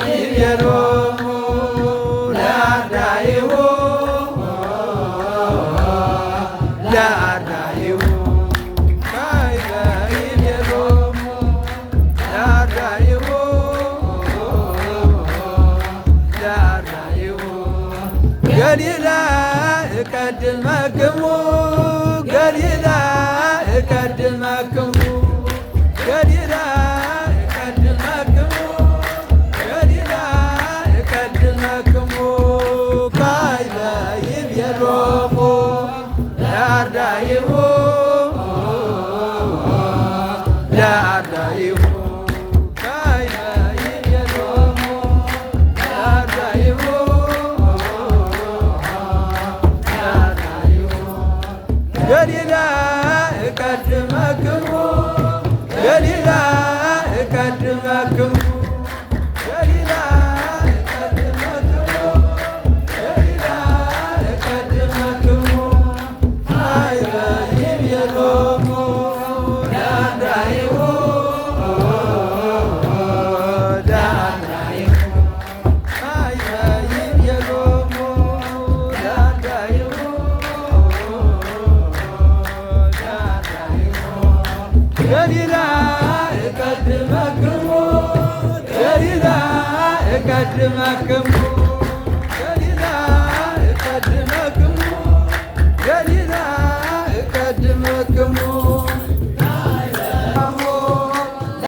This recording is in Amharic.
ይቤሎሙ ለአርዳኢሁ ለአርዳኢሁ ካይበ ይቤሎሙ ለአርዳኢሁ ለአርዳኢሁ ገሊላ እቀድመክሙ ገሊላ እቀድመክሙ ገሊላ እቀድመክሙ ገሊላ እቀድመክሙ ካይበ ይቤሎሙ ለአርዳኢሁ ለአርዳኢሁ ካይበ ይቤሎሙ ለአርዳኢሁ ለአርዳኢሁ ገሊላ እቀድመክሙ ገሊላ እቀድመክሙ ገሊላ እቀድመክሙ ገሊላ እቀድመክሙ ካይበ ይቤሎሙ ለአርዳኢሁ ለአርዳኢሁ ካይበ ይቤሎሙ ለአርዳኢሁ ገሊላ እቀድመክሙ ገሊላ እቀድመክሙ